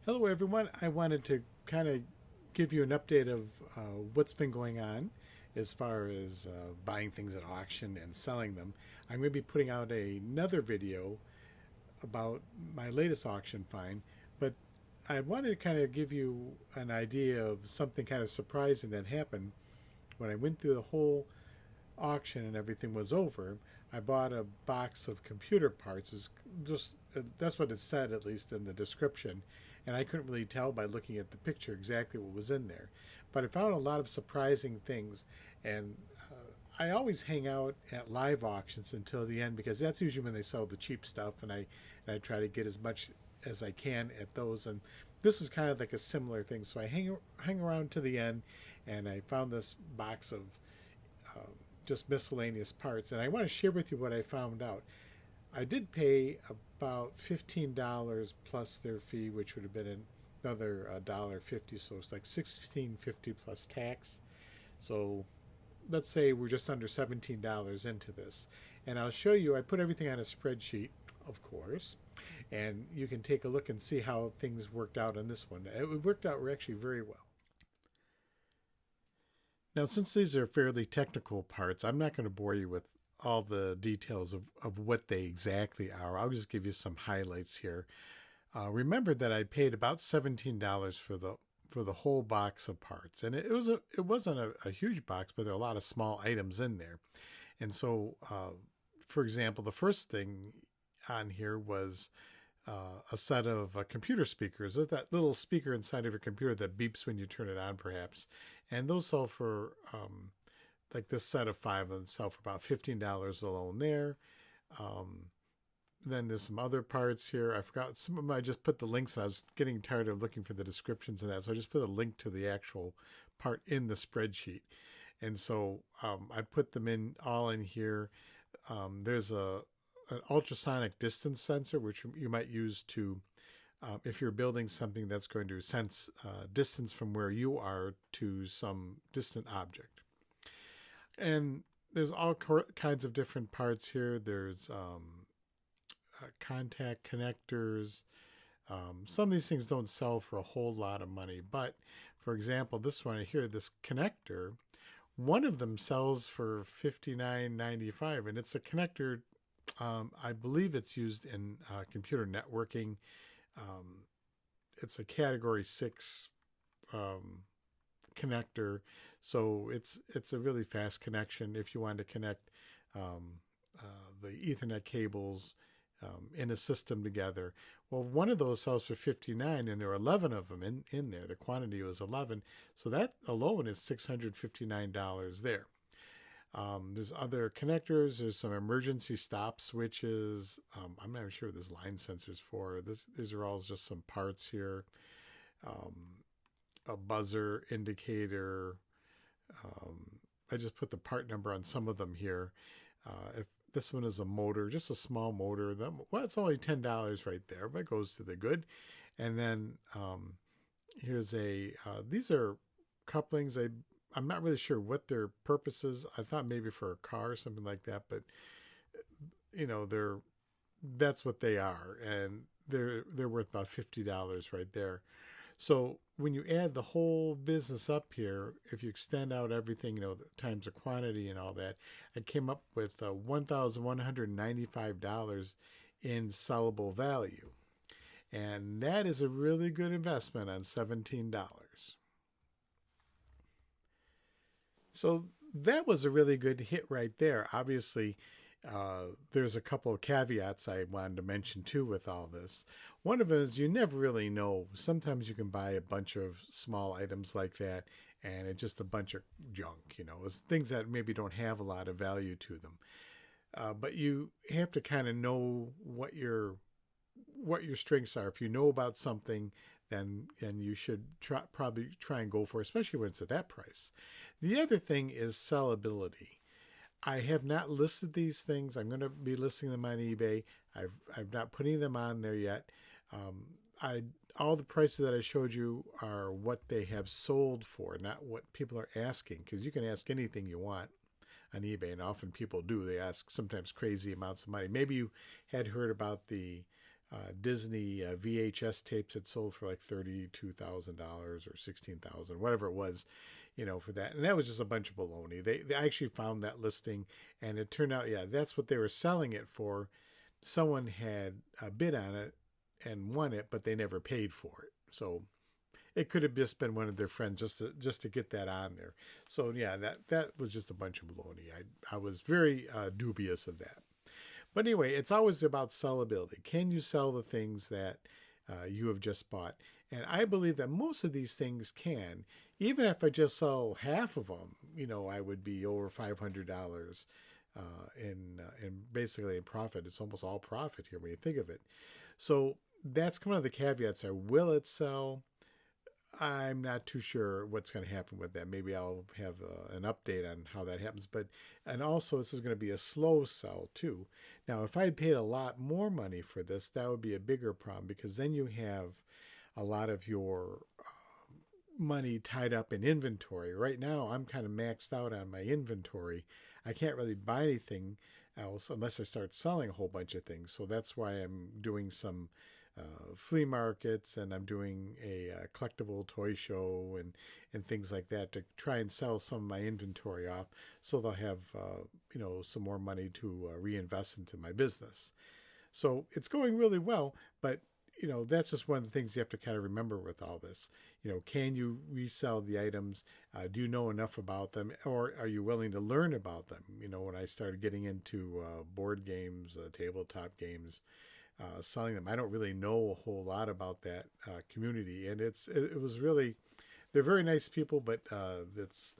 Hello, everyone. I wanted to kind of give you an update of what's been going on as far as buying things at auction and selling them. I'm going to be putting out another video about my latest auction find, but I wanted to kind of give you an idea of something kind of surprising that happened when I went through the whole auction and everything was over. I bought a box of computer parts. Is just That's what it said, at least in the description, and I couldn't really tell by looking at the picture exactly what was in there. But I found a lot of surprising things, and I always hang out at live auctions until the end because that's usually when they sell the cheap stuff, and I try to get as much as I can at those. And this was kind of like a similar thing, so I hang around to the end, and I found this box of uh, just miscellaneous parts, and I want to share with you what I found out. I did pay about $15 plus their fee, which would have been another $1.50, so it's like $16.50 plus tax. So let's say we're just under $17 into this, and I'll show you. I put everything on a spreadsheet, of course, and you can take a look and see how things worked out on this one. It worked out actually very well. Now, since these are fairly technical parts, I'm not going to bore you with all the details of what they exactly are. I'll just give you some highlights here. Remember that I paid about $17 for the whole box of parts, and it wasn't a huge box, but there are a lot of small items in there. And so, for example, the first thing on here was a set of computer speakers with that little speaker inside of your computer that beeps when you turn it on, perhaps. And those sell for like this set of five of them sell for about $15 alone there. Um, then there's some other parts here. I forgot some of them. I just put the links, and I was getting tired of looking for the descriptions and that, so I just put a link to the actual part in the spreadsheet. And so I put them in all in here. There's an ultrasonic distance sensor, which you might use to if you're building something that's going to sense distance from where you are to some distant object. And there's all kinds of different parts here. There's contact connectors. Some of these things don't sell for a whole lot of money, but for example, this one here, this connector, one of them sells for $59.95, and it's a connector. I believe it's used in computer networking. Um, it's a Category 6 um, connector, so it's a really fast connection if you want to connect um, the Ethernet cables in a system together. Well, one of those sells for 59, and there are 11 of them in there. The quantity was 11, so that alone is $659 there. There's other connectors. There's some emergency stop switches. I'm not even sure what this line sensor's for. These are all just some parts here. Um, a buzzer indicator. I just put the part number on some of them here. If this one is a motor, just a small motor, well, it's only $10 right there, but it goes to the good. And then here's these are couplings. I'm not really sure what their purpose is. I thought maybe for a car or something like that, but that's what they are, and they're worth about $50 right there. So when you add the whole business up here, if you extend out everything, times the quantity and all that, I came up with $1,195 in sellable value, and that is a really good investment on $17. So that was a really good hit right there. Obviously, there's a couple of caveats I wanted to mention too with all this. One of them is you never really know. Sometimes you can buy a bunch of small items like that, and it's just a bunch of junk. It's things that maybe don't have a lot of value to them. But you have to kind of know what your strengths are. If you know about something, then you should probably try and go for it, especially when it's at that price. The other thing is sellability. I have not listed these things. I'm going to be listing them on eBay. I've not putting them on there yet. All the prices that I showed you are what they have sold for, not what people are asking, because you can ask anything you want on eBay, and often people do. They ask sometimes crazy amounts of money. Maybe you had heard about the Disney VHS tapes had sold for like $32,000 or 16,000, whatever it was, for that. And that was just a bunch of baloney. They actually found that listing, and it turned out, yeah, that's what they were selling it for. Someone had a bid on it and won it, but they never paid for it. So it could have just been one of their friends just to get that on there. So yeah, that was just a bunch of baloney. I was very dubious of that. But anyway, it's always about sellability. Can you sell the things that you have just bought? And I believe that most of these things can. Even if I just sell half of them, I would be over $500 in basically in profit. It's almost all profit here when you think of it. So that's one of the caveats. Will it sell? I'm not too sure what's going to happen with that. Maybe I'll have an update on how that happens. And also this is going to be a slow sell too. Now, if I had paid a lot more money for this, that would be a bigger problem, because then you have a lot of your money tied up in inventory. Right now, I'm kind of maxed out on my inventory. I can't really buy anything else unless I start selling a whole bunch of things. So that's why I'm doing some flea markets, and I'm doing a collectible toy show and things like that to try and sell some of my inventory off, so they'll have some more money to reinvest into my business. So it's going really well, but that's just one of the things you have to kind of remember with all this. Can you resell the items? Do you know enough about them, or are you willing to learn about them? When I started getting into board games, tabletop games, selling them, I don't really know a whole lot about that community, and it was really, they're very nice people, but it's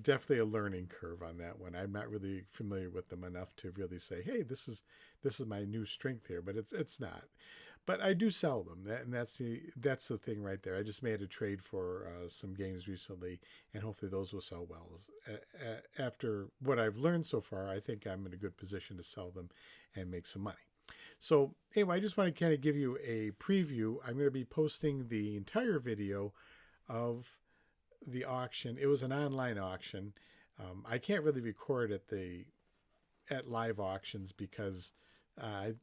definitely a learning curve on that one. I'm not really familiar with them enough to really say, hey, this is my new strength here, but it's not. But I do sell them, and that's the thing right there. I just made a trade for some games recently, and hopefully those will sell well. After what I've learned so far, I think I'm in a good position to sell them and make some money. So anyway, I just want to kind of give you a preview. I'm going to be posting the entire video of the auction. It was an online auction. I can't really record at live auctions because I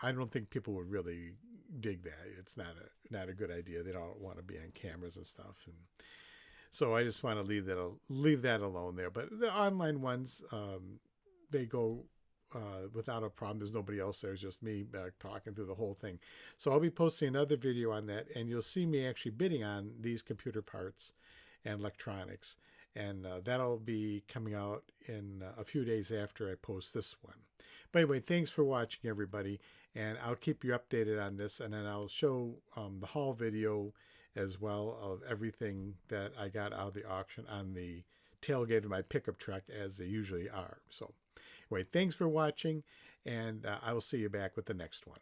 don't think people would really dig that. It's not a good idea. They don't want to be on cameras and stuff, and so I just want to leave that alone there. But the online ones, they go without a problem. There's nobody else there. It's just me talking through the whole thing. So I'll be posting another video on that, and you'll see me actually bidding on these computer parts and electronics. And that'll be coming out in a few days after I post this one. But anyway, thanks for watching, everybody. And I'll keep you updated on this. And then I'll show the haul video as well of everything that I got out of the auction on the tailgate of my pickup truck, as they usually are. So anyway, thanks for watching, and I will see you back with the next one.